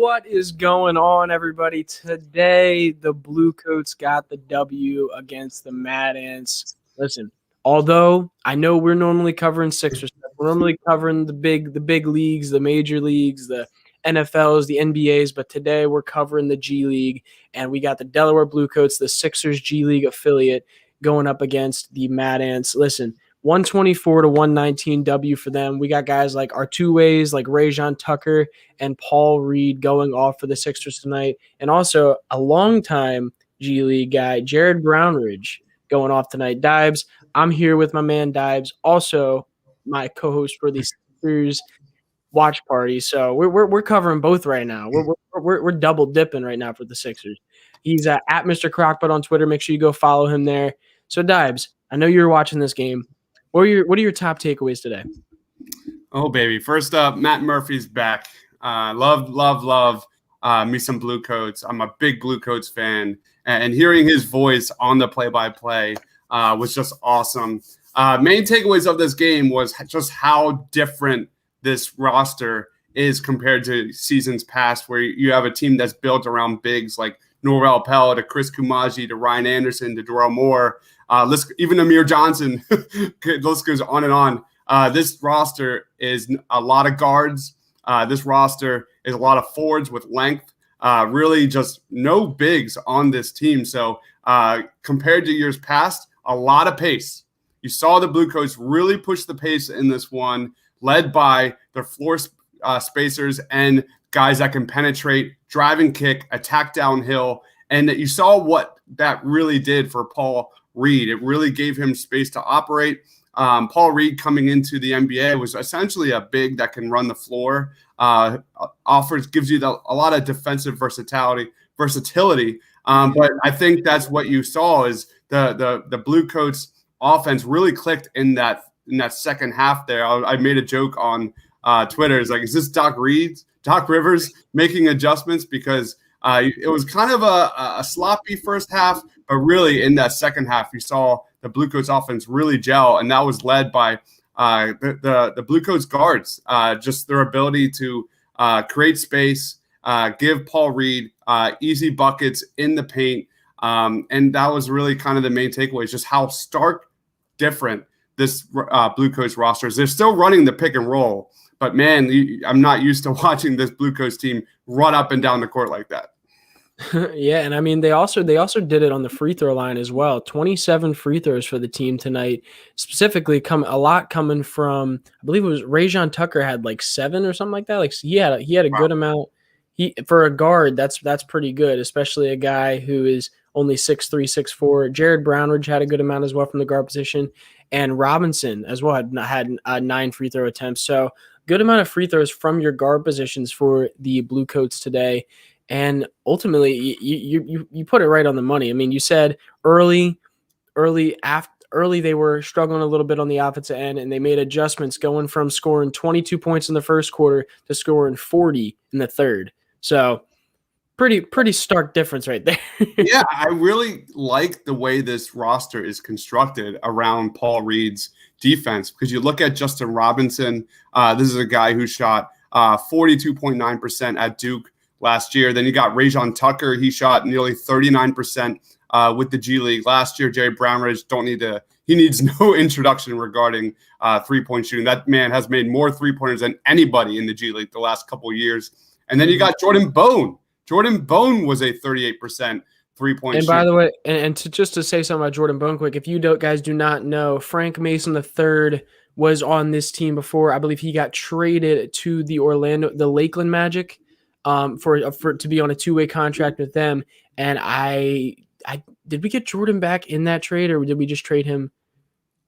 What is going on, everybody? Today, the Bluecoats got the W against the Mad Ants. Listen, although I know we're normally covering Sixers, we're normally covering the big leagues, the major leagues, the NFLs, the NBAs, but today we're covering the G League, and we got the Delaware Bluecoats, the Sixers G League affiliate, going up against the Mad Ants. Listen, 124 to 119 W for them. We got guys like our two-ways, like Rajon Tucker and Paul Reed going off for the Sixers tonight. And also a longtime G League guy, Jared Brownridge, going off tonight. Dibes, I'm here with my man Dibes, also my co-host for the Sixers watch party. So we're covering both right now. We're double dipping right now for the Sixers. He's at Mr. Crockbutt on Twitter. Make sure you go follow him there. So Dibes, I know you're watching this game. What are your top takeaways today? Oh, baby. First up, Matt Murphy's back. Love me some Bluecoats. I'm a big Bluecoats fan. And hearing his voice on the play-by-play was just awesome. Main takeaways of this game was just how different this roster is compared to seasons past, where you have a team that's built around bigs like Norrell Pell to Chris Kumaji to Ryan Anderson to Darrell Moore. Even Amir Johnson, list goes on and on. This roster is a lot of guards. This roster is a lot of forwards with length. Really just no bigs on this team. So compared to years past, a lot of pace. You saw the Bluecoats really push the pace in this one, led by their floor spacers and guys that can penetrate, drive and kick, attack downhill. And that you saw what that really did for Paul Reed. It really gave him space to operate. Paul Reed coming into the NBA was essentially a big that can run the floor, gives you a lot of defensive versatility. But I think that's what you saw is the Bluecoats offense really clicked in that second half there. I made a joke on Twitter. It's like, is this Doc Rivers making adjustments? Because it was kind of a sloppy first half, but really in that second half, you saw the Bluecoats offense really gel, and that was led by the Bluecoats guards, just their ability to create space, give Paul Reed easy buckets in the paint, and that was really kind of the main takeaway, just how stark different this Bluecoats roster is. They're still running the pick and roll, but man, I'm not used to watching this Bluecoats team run up and down the court like that. Yeah, and I mean they also did it on the free throw line as well. 27 free throws for the team tonight. Specifically, a lot coming from, I believe it was Rajon Tucker had like 7 or something like that. Like he had a good amount. For a guard, that's pretty good, especially a guy who is only 6'3", 6'4". Jared Brownridge had a good amount as well from the guard position, and Robinson as well had 9 free throw attempts. So good amount of free throws from your guard positions for the Bluecoats today. And ultimately, you put it right on the money. I mean, you said early they were struggling a little bit on the offensive end, and they made adjustments going from scoring 22 points in the first quarter to scoring 40 in the third. So pretty stark difference right there. Yeah, I really like the way this roster is constructed around Paul Reed's defense, because you look at Justin Robinson. This is a guy who shot 42.9% at Duke last year. Then you got Rajon Tucker. He shot nearly 39% with the G League last year. Jerry Brownridge he needs no introduction regarding three-point shooting. That man has made more three-pointers than anybody in the G League the last couple of years. And then you got Jordan Bone. Jordan Bone was a 38% three-point shooter. And by the way, and to say something about Jordan Bone quick, if you guys do not know, Frank Mason III was on this team before. I believe he got traded to the Lakeland Magic to be on a two-way contract with them. And I did we get Jordan back in that trade, or did we just trade him?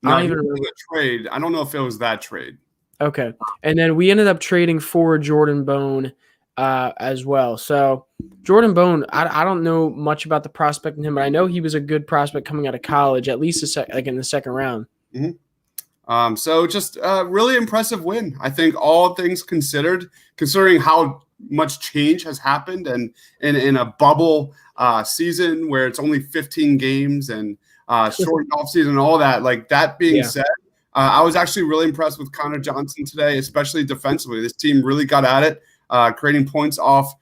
No, I don't even remember the trade. I don't know if it was that trade. Okay. And then we ended up trading for Jordan Bone as well. So Jordan Bone, I don't know much about the prospect in him, but I know he was a good prospect coming out of college, at least in the second round. Mm-hmm. So just a really impressive win. I think all things considered, considering how much change has happened and in a bubble season where it's only 15 games and short off season and all that. Like that being said, I was actually really impressed with Conor Johnson today, especially defensively. This team really got at it, creating points off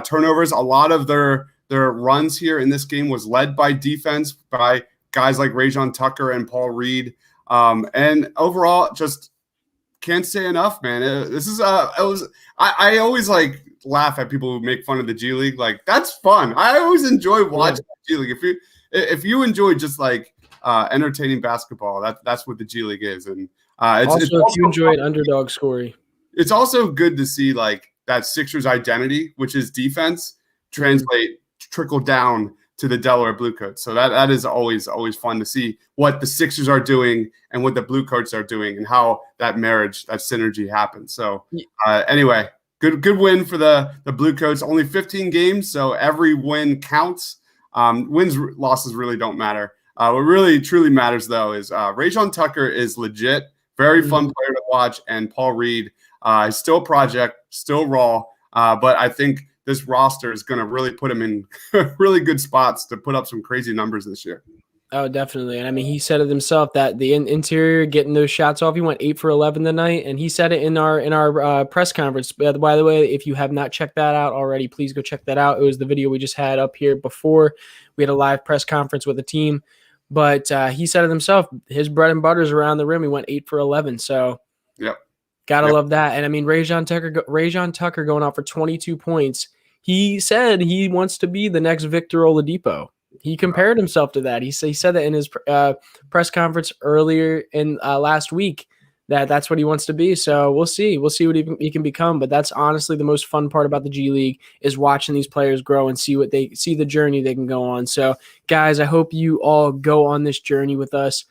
turnovers. A lot of their runs here in this game was led by defense by guys like Rajon Tucker and Paul Reed. And overall, just can't say enough, man. I always like laugh at people who make fun of the G League. Like, that's fun. I always enjoy watching the G League. If you enjoy just like entertaining basketball, that's what the G League is. And if you enjoyed underdog scoring, it's also good to see like that Sixers identity, which is defense, trickle down to the Delaware Bluecoats. So that is always fun to see what the Sixers are doing and what the Bluecoats are doing and how that marriage, that synergy happens. So anyway, good win for the Bluecoats. Only 15 games, so every win counts. Wins, losses really don't matter. What really truly matters though is Rajon Tucker is legit, very fun player to watch, and Paul Reed is still a project, still raw, but I think this roster is going to really put him in really good spots to put up some crazy numbers this year. Oh, definitely. And I mean, he said it himself that the interior getting those shots off, he went 8 for 11 tonight. And he said it in our press conference. By the way, if you have not checked that out already, please go check that out. It was the video we just had up here before we had a live press conference with the team. But he said it himself, his bread and butter is around the rim. He went 8 for 11. So gotta love that. And I mean, Rajon Tucker going out for 22 points. He said he wants to be the next Victor Oladipo. He compared himself to that. He said that in his press conference earlier in last week that's what he wants to be. So we'll see. We'll see what he can become. But that's honestly the most fun part about the G League is watching these players grow and see the journey they can go on. So guys, I hope you all go on this journey with us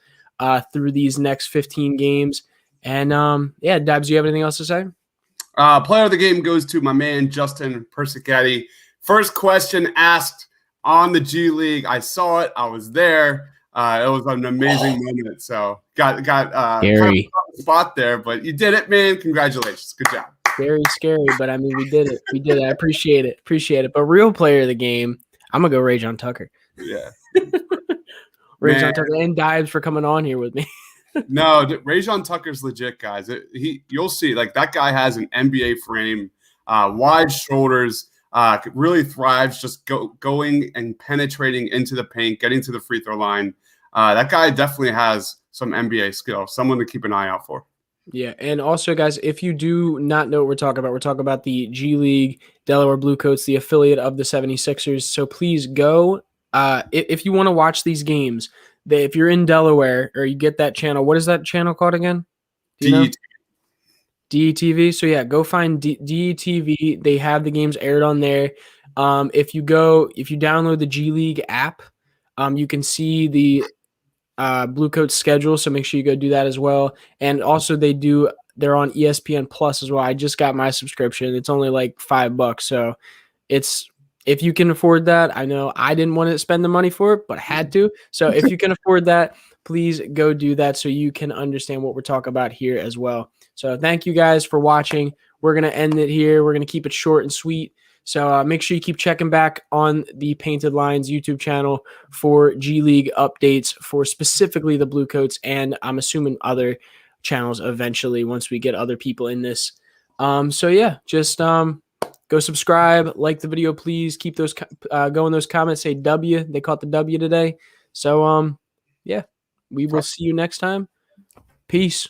through these next 15 games. And Dabs, do you have anything else to say? Player of the game goes to my man Justin Persicati. First question asked on the G League. I saw it. I was there. It was an amazing moment. So got kind of a spot there, but you did it, man. Congratulations. Good job. Very scary, but I mean, we did it. We did it. I appreciate it. But real player of the game, I'm gonna go Rajon Tucker. Yeah. Rajon Tucker and Dives for coming on here with me. No, Rajon Tucker's legit, guys. You'll see, like, that guy has an NBA frame, wide shoulders, really thrives just going and penetrating into the paint, getting to the free throw line. That guy definitely has some NBA skill, someone to keep an eye out for. Yeah, and also, guys, if you do not know what we're talking about the G League, Delaware Bluecoats, the affiliate of the 76ers. So please go. If you want to watch these games, if you're in Delaware or you get that channel, what is that channel called again? DETV. So yeah, go find DETV. They have the games aired on there. If you download the G League app, you can see the Bluecoats schedule. So make sure you go do that as well. And also they're on ESPN Plus as well. I just got my subscription. It's only like $5. So if you can afford that, I know I didn't want to spend the money for it, but I had to. So if you can afford that, please go do that so you can understand what we're talking about here as well. So thank you guys for watching. We're going to end it here. We're going to keep it short and sweet. So make sure you keep checking back on the Painted Lines YouTube channel for G League updates for specifically the Bluecoats, and I'm assuming other channels eventually once we get other people in this. So yeah, just go subscribe, like the video, please. Keep those go in those comments. Say W. They caught the W today. So yeah, we will see you next time. Peace.